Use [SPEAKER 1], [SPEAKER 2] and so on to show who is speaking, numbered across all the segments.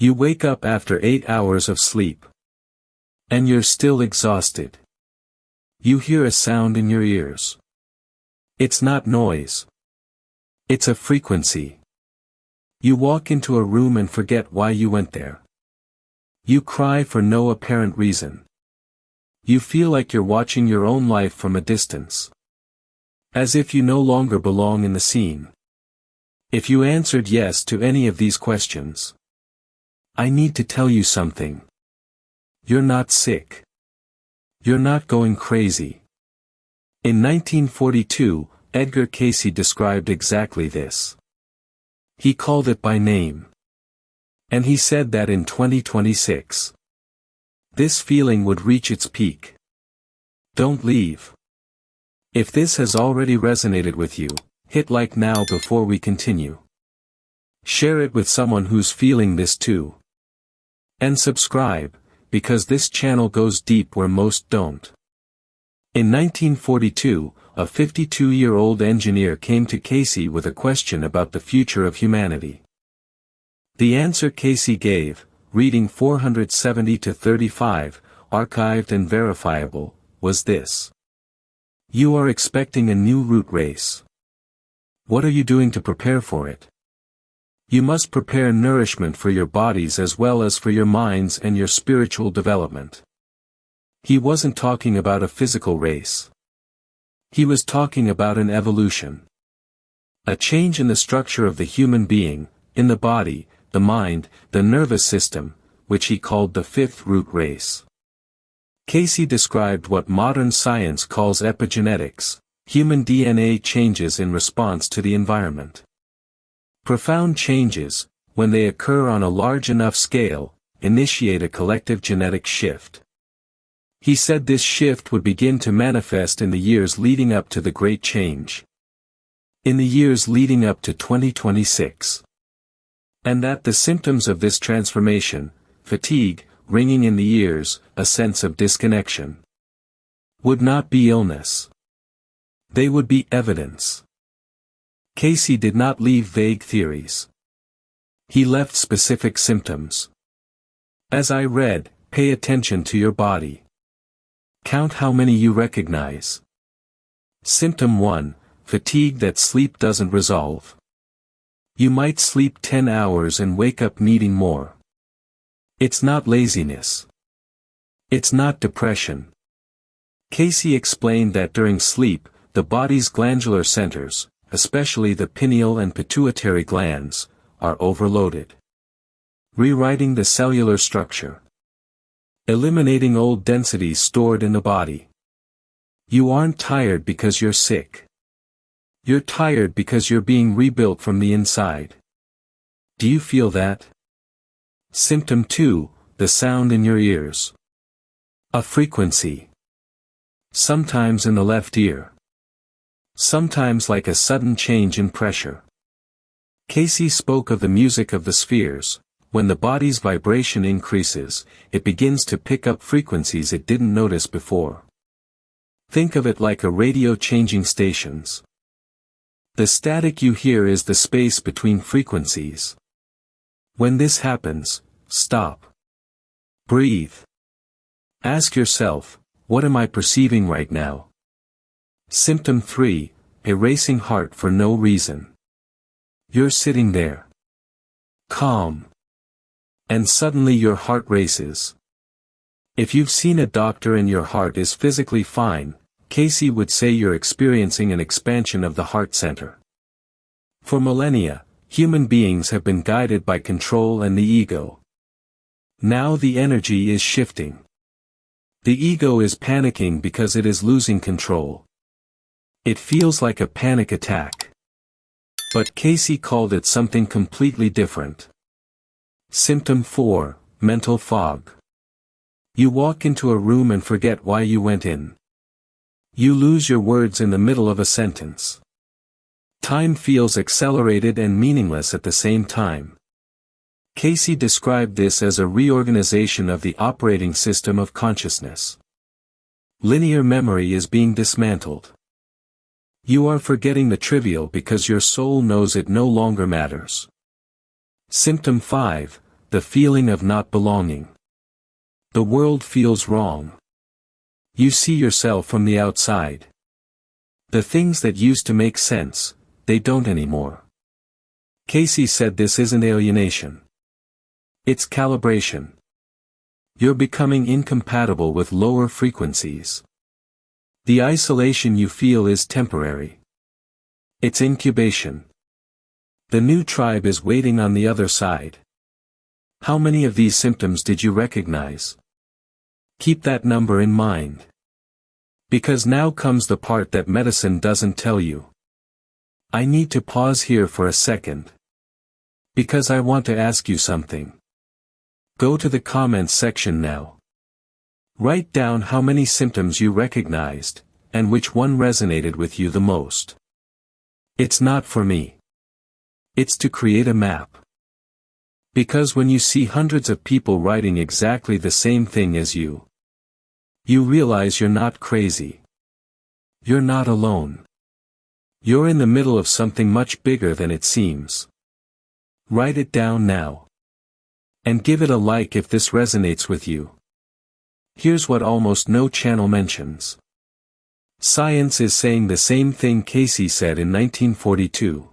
[SPEAKER 1] You wake up after 8 hours of sleep. And you're still exhausted. You hear a sound in your ears. It's not noise. It's a frequency. You walk into a room and forget why you went there. You cry for no apparent reason. You feel like you're watching your own life from a distance. As if you no longer belong in the scene. If you answered yes to any of these questions, I need to tell you something. You're not sick. You're not going crazy. In 1942, Edgar Cayce described exactly this. He called it by name. And he said that in 2026, this feeling would reach its peak. Don't leave. If this has already resonated with you, hit like now before we continue. Share it with someone who's feeling this too. And subscribe, because this channel goes deep where most don't. In 1942, a 52-year-old engineer came to Cayce with a question about the future of humanity. The answer Cayce gave, reading 470-35, archived and verifiable, was this. You are expecting a new root race. What are you doing to prepare for it? You must prepare nourishment for your bodies as well as for your minds and your spiritual development. He wasn't talking about a physical race. He was talking about an evolution. A change in the structure of the human being, in the body, the mind, the nervous system, which he called the fifth root race. Cayce described what modern science calls epigenetics, human DNA changes in response to the environment. Profound changes, when they occur on a large enough scale, initiate a collective genetic shift. He said this shift would begin to manifest in the years leading up to the Great Change. In the years leading up to 2026. And that the symptoms of this transformation, fatigue, ringing in the ears, a sense of disconnection, would not be illness. They would be evidence. Cayce did not leave vague theories. He left specific symptoms. As I read, pay attention to your body. Count how many you recognize. Symptom 1, fatigue that sleep doesn't resolve. You might sleep 10 hours and wake up needing more. It's not laziness. It's not depression. Cayce explained that during sleep, the body's glandular centers, especially the pineal and pituitary glands, are overloaded. Rewriting the cellular structure. Eliminating old densities stored in the body. You aren't tired because you're sick. You're tired because you're being rebuilt from the inside. Do you feel that? Symptom 2, the sound in your ears. A frequency. Sometimes in the left ear. Sometimes like a sudden change in pressure. Cayce spoke of the music of the spheres. When the body's vibration increases, it begins to pick up frequencies it didn't notice before. Think of it like a radio changing stations. The static you hear is the space between frequencies. When this happens, stop. Breathe. Ask yourself, what am I perceiving right now? Symptom 3, a racing heart for no reason. You're sitting there. Calm. And suddenly your heart races. If you've seen a doctor and your heart is physically fine, Cayce would say you're experiencing an expansion of the heart center. For millennia, human beings have been guided by control and the ego. Now the energy is shifting. The ego is panicking because it is losing control. It feels like a panic attack. But Cayce called it something completely different. Symptom 4, mental fog. You walk into a room and forget why you went in. You lose your words in the middle of a sentence. Time feels accelerated and meaningless at the same time. Cayce described this as a reorganization of the operating system of consciousness. Linear memory is being dismantled. You are forgetting the trivial because your soul knows it no longer matters. Symptom 5, the feeling of not belonging. The world feels wrong. You see yourself from the outside. The things that used to make sense, they don't anymore. Cayce said this isn't alienation. It's calibration. You're becoming incompatible with lower frequencies. The isolation you feel is temporary. It's incubation. The new tribe is waiting on the other side. How many of these symptoms did you recognize? Keep that number in mind. Because now comes the part that medicine doesn't tell you. I need to pause here for a second. Because I want to ask you something. Go to the comments section now. Write down how many symptoms you recognized, and which one resonated with you the most. It's not for me. It's to create a map. Because when you see hundreds of people writing exactly the same thing as you realize you're not crazy. You're not alone. You're in the middle of something much bigger than it seems. Write it down now. And give it a like if this resonates with you. Here's what almost no channel mentions. Science is saying the same thing Cayce said in 1942.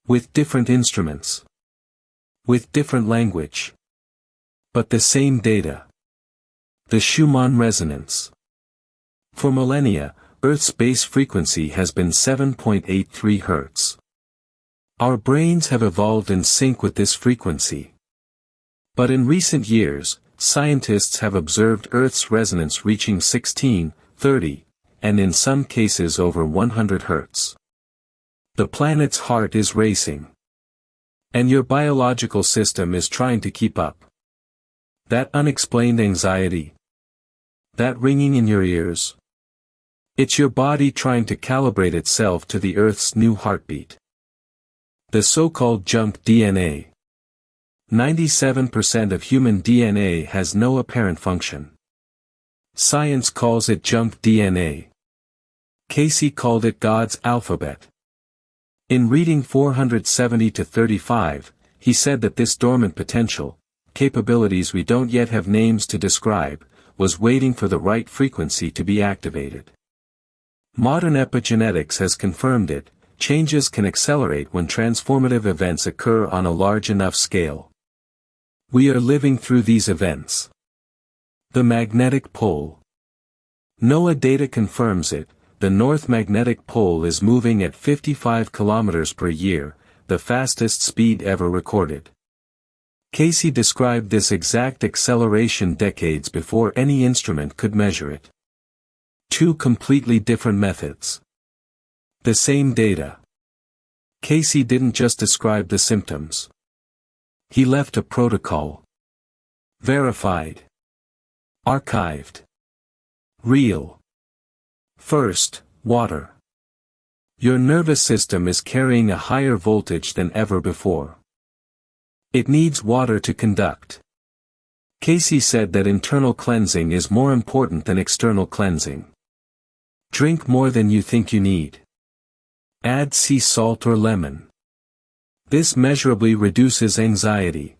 [SPEAKER 1] With different instruments. With different language. But the same data. The Schumann resonance. For millennia, Earth's base frequency has been 7.83 Hz. Our brains have evolved in sync with this frequency. But in recent years, scientists have observed Earth's resonance reaching 16, 30, and in some cases over 100 Hz. The planet's heart is racing. And your biological system is trying to keep up. That unexplained anxiety. That ringing in your ears. It's your body trying to calibrate itself to the Earth's new heartbeat. The so-called junk DNA. 97% of human DNA has no apparent function. Science calls it junk DNA. Cayce called it God's alphabet. In reading 470-35, he said that this dormant potential, capabilities we don't yet have names to describe, was waiting for the right frequency to be activated. Modern epigenetics has confirmed it. Changes can accelerate when transformative events occur on a large enough scale. We are living through these events. The magnetic pole. NOAA data confirms it. The North Magnetic Pole is moving at 55 km per year, the fastest speed ever recorded. Cayce described this exact acceleration decades before any instrument could measure it. Two completely different methods. The same data. Cayce didn't just describe the symptoms. He left a protocol. Verified. Archived. Real. First, water. Your nervous system is carrying a higher voltage than ever before. It needs water to conduct. Cayce said that internal cleansing is more important than external cleansing. Drink more than you think you need. Add sea salt or lemon. This measurably reduces anxiety.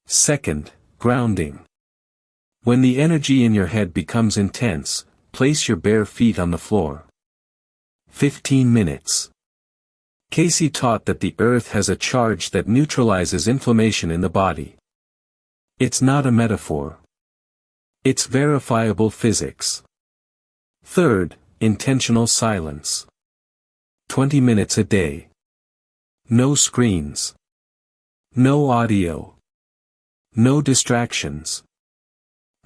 [SPEAKER 1] Second, grounding. When the energy in your head becomes intense, place your bare feet on the floor. 15 minutes. Cayce taught that the earth has a charge that neutralizes inflammation in the body. It's not a metaphor. It's verifiable physics. Third, intentional silence. 20 minutes a day. No screens. No audio. No distractions.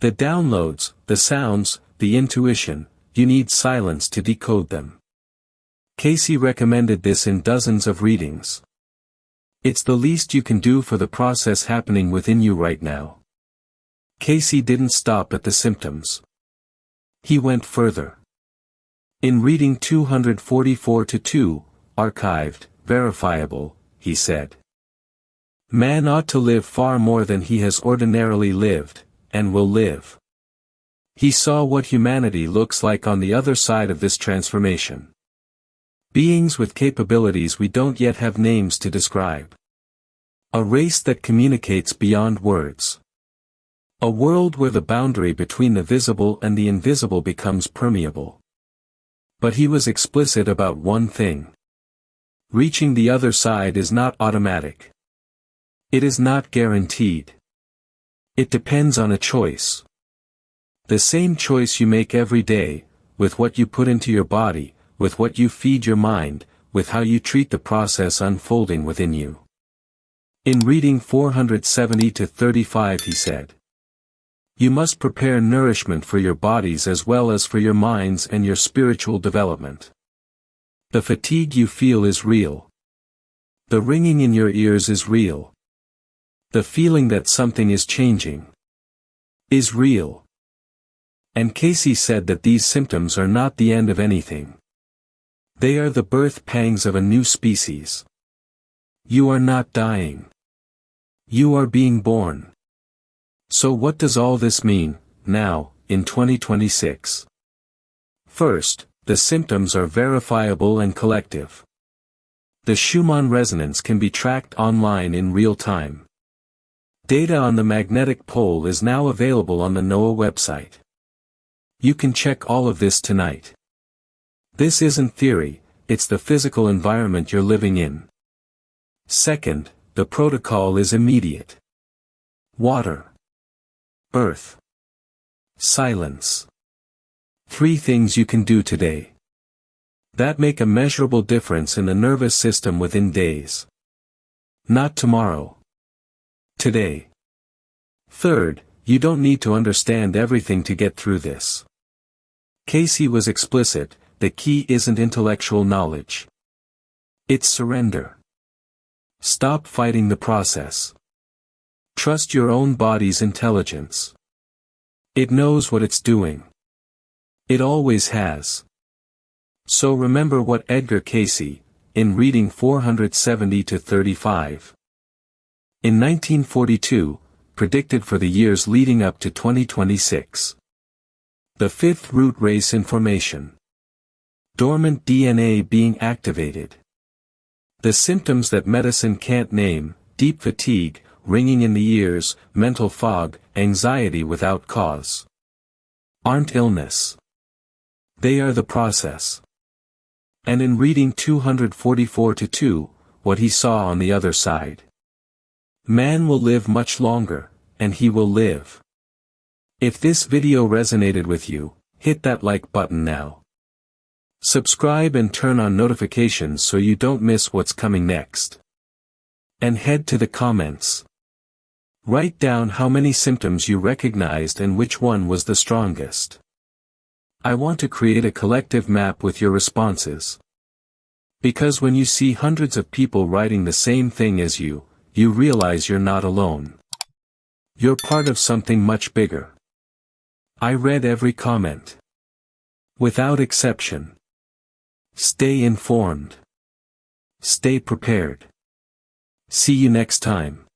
[SPEAKER 1] The downloads, the sounds, the intuition, you need silence to decode them. Cayce recommended this in dozens of readings. It's the least you can do for the process happening within you right now. Cayce didn't stop at the symptoms. He went further. In reading 244-2, archived, verifiable, he said, "Man ought to live far more than he has ordinarily lived, and will live." He saw what humanity looks like on the other side of this transformation. Beings with capabilities we don't yet have names to describe. A race that communicates beyond words. A world where the boundary between the visible and the invisible becomes permeable. But he was explicit about one thing. Reaching the other side is not automatic. It is not guaranteed. It depends on a choice. The same choice you make every day, with what you put into your body, with what you feed your mind, with how you treat the process unfolding within you. In reading 470-35 he said, "You must prepare nourishment for your bodies as well as for your minds and your spiritual development. The fatigue you feel is real. The ringing in your ears is real. The feeling that something is changing is real." And Cayce said that these symptoms are not the end of anything. They are the birth pangs of a new species. You are not dying. You are being born. So what does all this mean, now, in 2026? First, the symptoms are verifiable and collective. The Schumann resonance can be tracked online in real time. Data on the magnetic pole is now available on the NOAA website. You can check all of this tonight. This isn't theory, it's the physical environment you're living in. Second, the protocol is immediate. Water. Earth. Silence. 3 things you can do today that make a measurable difference in the nervous system within days. Not tomorrow. Today. Third, you don't need to understand everything to get through this. Cayce was explicit, the key isn't intellectual knowledge. It's surrender. Stop fighting the process. Trust your own body's intelligence. It knows what it's doing. It always has. So remember what Edgar Cayce, in reading 470-35, in 1942, predicted for the years leading up to 2026. The fifth root race information. Dormant DNA being activated. The symptoms that medicine can't name, deep fatigue, ringing in the ears, mental fog, anxiety without cause, aren't illness. They are the process. And in reading 244-2, what he saw on the other side. Man will live much longer, and he will live. If this video resonated with you, hit that like button now. Subscribe and turn on notifications so you don't miss what's coming next. And head to the comments. Write down how many symptoms you recognized and which one was the strongest. I want to create a collective map with your responses. Because when you see hundreds of people writing the same thing as you, you realize you're not alone. You're part of something much bigger. I read every comment. Without exception. Stay informed. Stay prepared. See you next time.